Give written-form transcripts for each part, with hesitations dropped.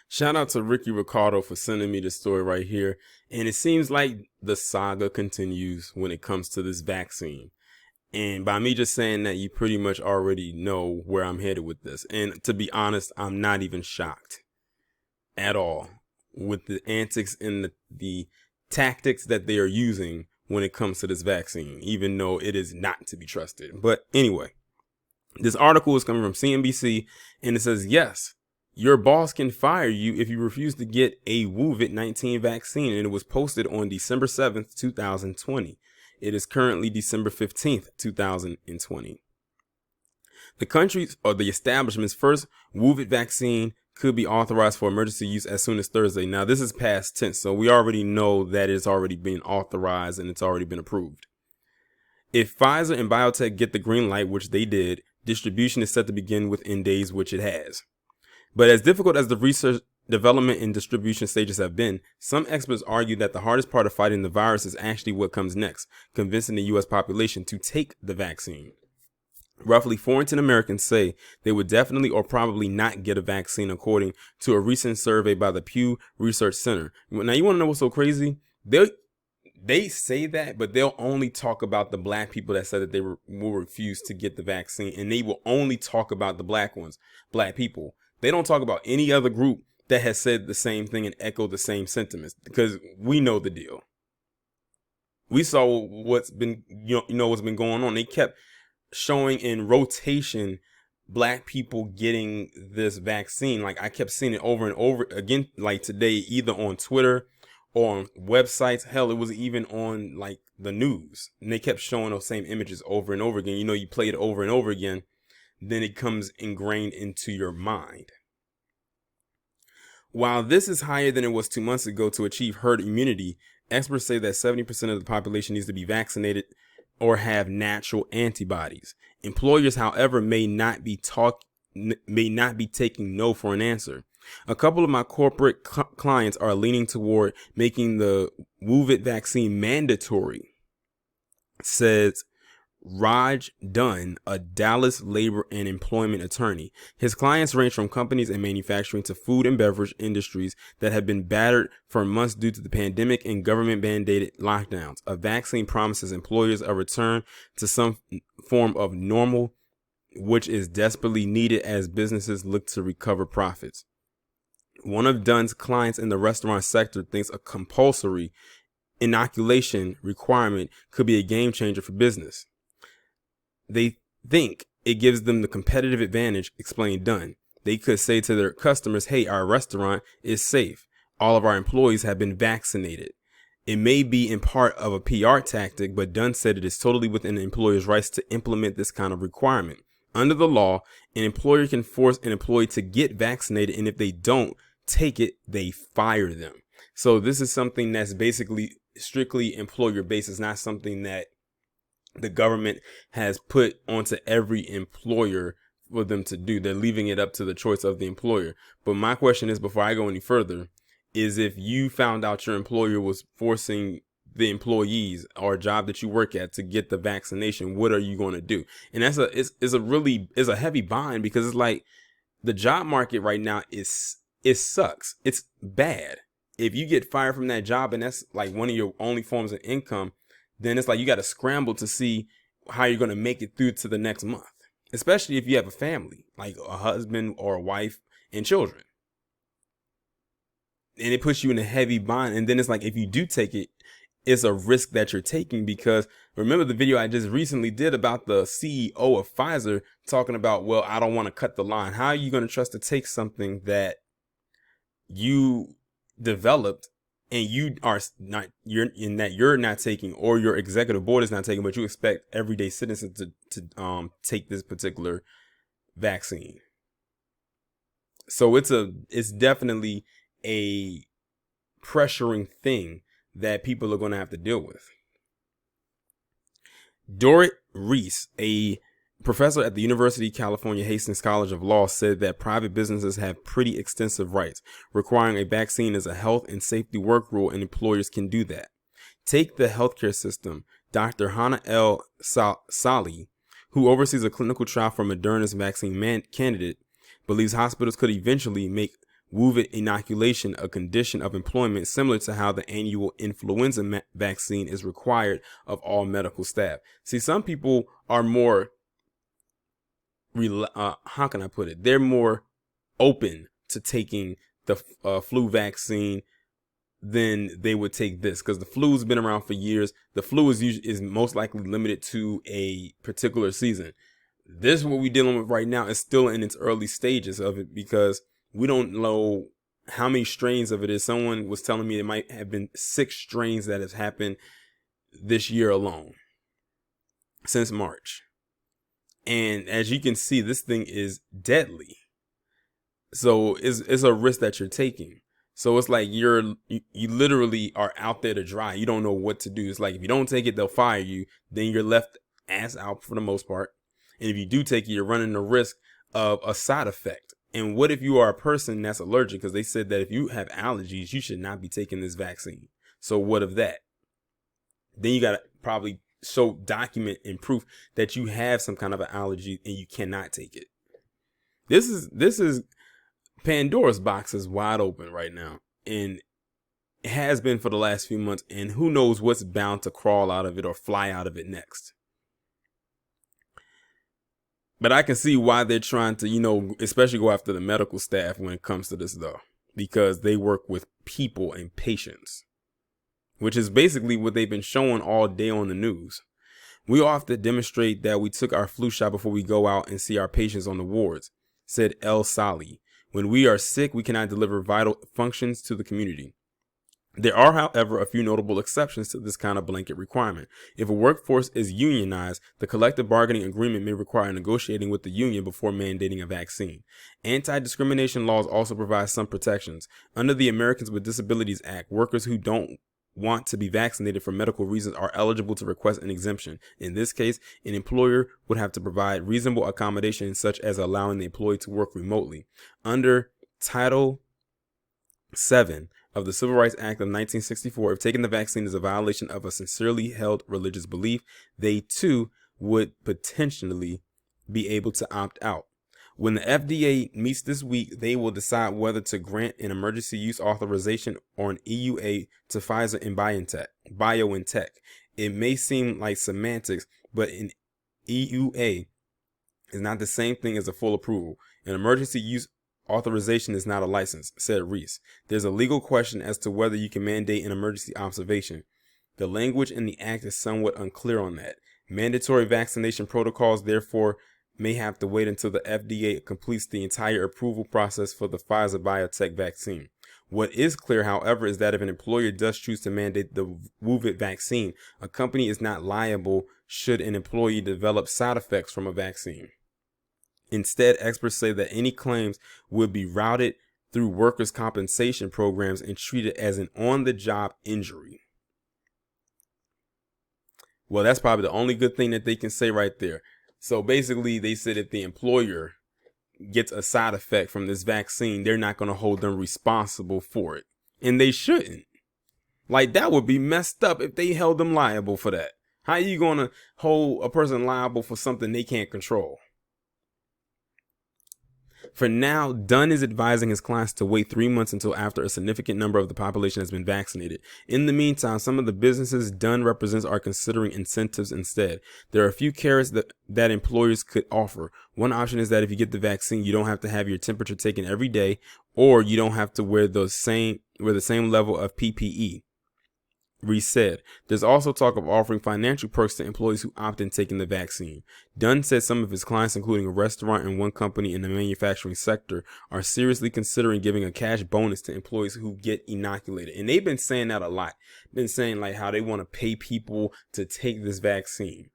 Shout out to Ricky Ricardo for sending me the story right here. And it seems like the saga continues when it comes to this vaccine. And by me just saying that, you pretty much already know where I'm headed with this. And to be honest, I'm not even shocked at all with the antics and the tactics that they are using when it comes to this vaccine, even though it is not to be trusted. But anyway, this article is coming from CNBC, and it says, yes, your boss can fire you if you refuse to get a COVID-19 vaccine. And it was posted on December 7th, 2020. It is currently December 15th, 2020. The country's or the establishment's first COVID vaccine could be authorized for emergency use as soon as Thursday. Now, this is past tense, so we already know that it's already been authorized and it's already been approved. If Pfizer and biotech get the green light, which they did, distribution is set to begin within days, which it has. But as difficult as the research, development, and distribution stages have been, some experts argue that the hardest part of fighting the virus is actually what comes next, convincing the U.S. population to take the vaccine. Roughly 4 in 10 Americans say they would definitely or probably not get a vaccine, according to a recent survey by the Pew Research Center. Now, you want to know what's so crazy? They say that, but they'll only talk about the black people that said that they will refuse to get the vaccine, and they will only talk about the black people. They don't talk about any other group that has said the same thing and echoed the same sentiments, because we know the deal. We saw what's been, what's been going on. They kept showing in rotation black people getting this vaccine. Like, I kept seeing it over and over again, like today, either on Twitter or on websites. Hell, it was even on like the news, and they kept showing those same images over and over again. You play it over and over again, then it comes ingrained into your mind. While this is higher than it was 2 months ago to achieve herd immunity, experts say that 70% of the population needs to be vaccinated or have natural antibodies. Employers, however, may not be taking no for an answer. A couple of my corporate clients are leaning toward making the COVID vaccine mandatory, says Raj Dunn, a Dallas labor and employment attorney. His clients range from companies in manufacturing to food and beverage industries that have been battered for months due to the pandemic and government-mandated lockdowns. A vaccine promises employers a return to some form of normal, which is desperately needed as businesses look to recover profits. One of Dunn's clients in the restaurant sector thinks a compulsory inoculation requirement could be a game changer for business. They think it gives them the competitive advantage, explained Dunn. They could say to their customers, hey, our restaurant is safe. All of our employees have been vaccinated. It may be in part of a PR tactic, but Dunn said it is totally within the employer's rights to implement this kind of requirement. Under the law, an employer can force an employee to get vaccinated, and if they don't take it, they fire them. So this is something that's basically strictly employer-based. It's not something that the government has put onto every employer for them to do. They're leaving it up to the choice of the employer. But my question is, before I go any further, is if you found out your employer was forcing the employees or a job that you work at to get the vaccination, what are you going to do? And that's a heavy bind, because it's like the job market right now it sucks. It's bad. If you get fired from that job and that's like one of your only forms of income, then it's like you got to scramble to see how you're going to make it through to the next month, especially if you have a family, like a husband or a wife and children. And it puts you in a heavy bind. And then it's like, if you do take it, it's a risk that you're taking, because remember the video I just recently did about the CEO of Pfizer talking about, well, I don't want to cut the line. How are you going to trust to take something that you developed and you're not taking, or your executive board is not taking, but you expect everyday citizens to take this particular vaccine? So it's definitely a pressuring thing that people are going to have to deal with. Dorrit Reese, a professor at the University of California Hastings College of Law, said that private businesses have pretty extensive rights. Requiring a vaccine is a health and safety work rule, and employers can do that. Take the healthcare system. Dr. Hannah L. Salih, who oversees a clinical trial for Moderna's vaccine candidate, believes hospitals could eventually make WUVID inoculation a condition of employment similar to how the annual influenza vaccine is required of all medical staff. See, some people are more, how can I put it? They're more open to taking the flu vaccine than they would take this, because the flu's been around for years. The flu is most likely limited to a particular season. This, what we're dealing with right now, is still in its early stages of it, because we don't know how many strains of it is. Someone was telling me it might have been 6 strains that has happened this year alone since March. And as you can see, this thing is deadly. So it's a risk that you're taking. So it's like you literally are out there to dry. You don't know what to do. It's like if you don't take it, they'll fire you. Then you're left ass out for the most part. And if you do take it, you're running the risk of a side effect. And what if you are a person that's allergic? Because they said that if you have allergies, you should not be taking this vaccine. So what of that? Then you got to probably show, document, and proof that you have some kind of an allergy and you cannot take it. This is Pandora's box is wide open right now, and it has been for the last few months, and who knows what's bound to crawl out of it or fly out of it next. But I can see why they're trying to, especially go after the medical staff when it comes to this, though, because they work with people and patients, which is basically what they've been showing all day on the news. We all have to demonstrate that we took our flu shot before we go out and see our patients on the wards, said El Sali. When we are sick, we cannot deliver vital functions to the community. There are, however, a few notable exceptions to this kind of blanket requirement. If a workforce is unionized, the collective bargaining agreement may require negotiating with the union before mandating a vaccine. Anti-discrimination laws also provide some protections. Under the Americans with Disabilities Act, workers who don't want to be vaccinated for medical reasons are eligible to request an exemption. In this case, an employer would have to provide reasonable accommodations, such as allowing the employee to work remotely. Under Title VII of the Civil Rights Act of 1964, if taking the vaccine is a violation of a sincerely held religious belief, they too would potentially be able to opt out. When the FDA meets this week, they will decide whether to grant an emergency use authorization or an EUA to Pfizer and BioNTech. It may seem like semantics, but an EUA is not the same thing as a full approval. An emergency use authorization is not a license, said Reese. There's a legal question as to whether you can mandate an emergency observation. The language in the act is somewhat unclear on that. Mandatory vaccination protocols, therefore, may have to wait until the FDA completes the entire approval process for the Pfizer BioNTech vaccine. What is clear, however, is that if an employer does choose to mandate the WUVID vaccine, a company is not liable should an employee develop side effects from a vaccine. Instead, experts say that any claims would be routed through workers' compensation programs and treated as an on-the-job injury. Well, that's probably the only good thing that they can say right there. So basically, they said if the employer gets a side effect from this vaccine, they're not going to hold them responsible for it. And they shouldn't. Like, that would be messed up if they held them liable for that. How are you going to hold a person liable for something they can't control? For now, Dunn is advising his clients to wait 3 months until after a significant number of the population has been vaccinated. In the meantime, some of the businesses Dunn represents are considering incentives instead. There are a few carrots that employers could offer. One option is that if you get the vaccine, you don't have to have your temperature taken every day, or you don't have to wear the same level of PPE. Reese said. There's also talk of offering financial perks to employees who opt in taking the vaccine. Dunn said some of his clients, including a restaurant and one company in the manufacturing sector, are seriously considering giving a cash bonus to employees who get inoculated. And they've been saying that a lot. Been saying like how they want to pay people to take this vaccine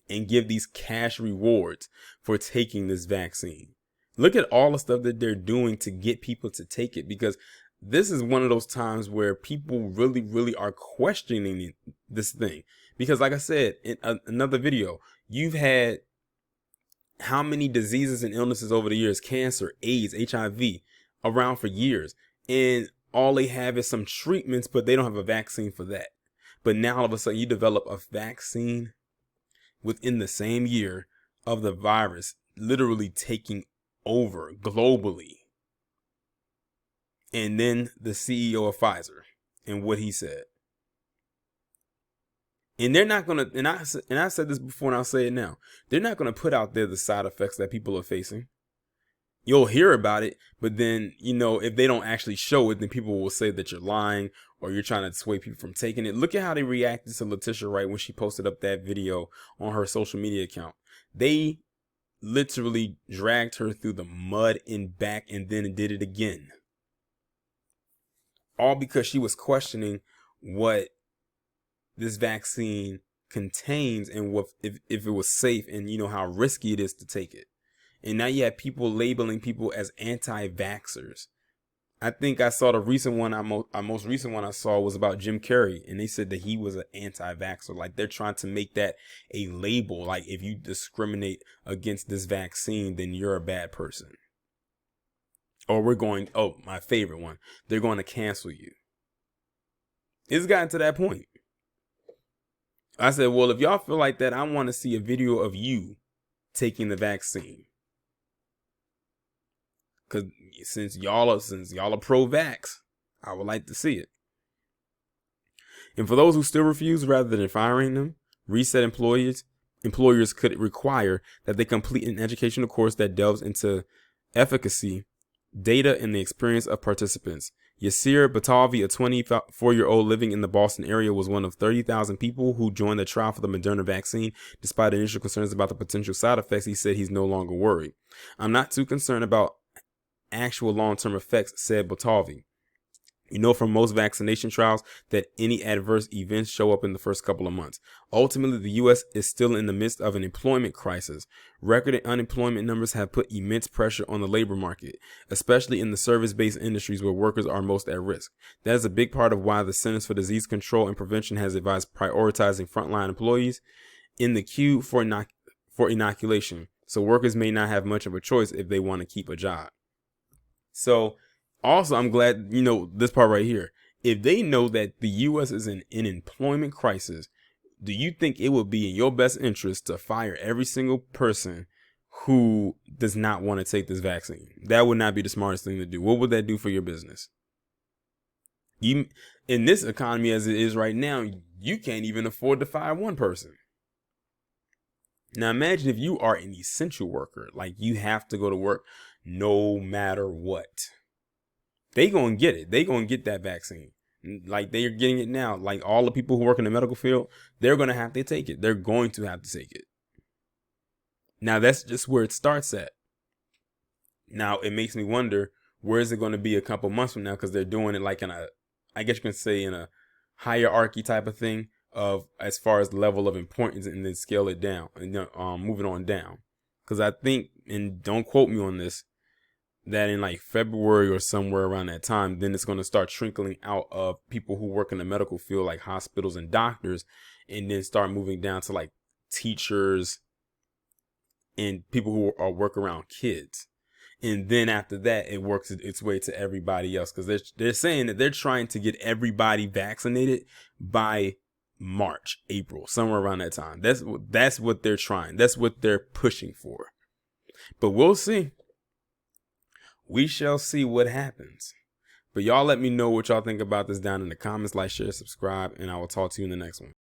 and give these cash rewards for taking this vaccine. Look at all the stuff that they're doing to get people to take it, because this is one of those times where people really, really are questioning this thing. Because like I said in another video, you've had how many diseases and illnesses over the years, cancer, AIDS, HIV, around for years. And all they have is some treatments, but they don't have a vaccine for that. But now all of a sudden you develop a vaccine within the same year of the virus literally taking over globally. and then the CEO of Pfizer and what he said. And they're not gonna, and I've said this before and I'll say it now. They're not gonna put out there the side effects that people are facing. You'll hear about it, but then, if they don't actually show it, then people will say that you're lying or you're trying to sway people from taking it. Look at how they reacted to Letitia Wright when she posted up that video on her social media account. They literally dragged her through the mud and back and then did it again. All because she was questioning what this vaccine contains and what if it was safe and how risky it is to take it. And now you have people labeling people as anti-vaxxers. I think I saw the recent one, most recent one I saw was about Jim Carrey, and they said that he was an anti-vaxxer. Like, they're trying to make that a label. Like, if you discriminate against this vaccine, then you're a bad person. Or my favorite one, they're going to cancel you. It's gotten to that point. I said, well, if y'all feel like that, I want to see a video of you taking the vaccine. Because since y'all are pro-vax, I would like to see it. And for those who still refuse, rather than firing them, reset employers could require that they complete an educational course that delves into efficacy, data, and the experience of participants. Yasir Batavi, a 24-year-old living in the Boston area, was one of 30,000 people who joined the trial for the Moderna vaccine. Despite initial concerns about the potential side effects, he said he's no longer worried. I'm not too concerned about actual long-term effects, said Batavi. From most vaccination trials that any adverse events show up in the first couple of months. Ultimately, the U.S. is still in the midst of an employment crisis. Record unemployment numbers have put immense pressure on the labor market, especially in the service-based industries where workers are most at risk. That is a big part of why the Centers for Disease Control and Prevention has advised prioritizing frontline employees in the queue for inoculation, so workers may not have much of a choice if they want to keep a job. So, also, I'm glad, this part right here. If they know that the U.S. is in an employment crisis, do you think it would be in your best interest to fire every single person who does not want to take this vaccine? That would not be the smartest thing to do. What would that do for your business? In this economy as it is right now, you can't even afford to fire one person. Now, imagine if you are an essential worker, like you have to go to work no matter what. They gonna get it. They gonna get that vaccine. Like, they're getting it now. Like, all the people who work in the medical field, they're gonna have to take it. They're going to have to take it. Now, that's just where it starts at. Now, it makes me wonder, where is it going to be a couple months from now? Because they're doing it like I guess you can say in a hierarchy type of thing of as far as the level of importance, and then scale it down and moving on down. Because I think, and don't quote me on this, that in like February or somewhere around that time, then it's going to start trickling out of people who work in the medical field, like hospitals and doctors, and then start moving down to like teachers and people who work around kids. And then after that, it works its way to everybody else, because they're saying that they're trying to get everybody vaccinated by March, April, somewhere around that time. That's what they're trying. That's what they're pushing for. But we'll see. We shall see what happens. But y'all let me know what y'all think about this down in the comments. Like, share, subscribe, and I will talk to you in the next one.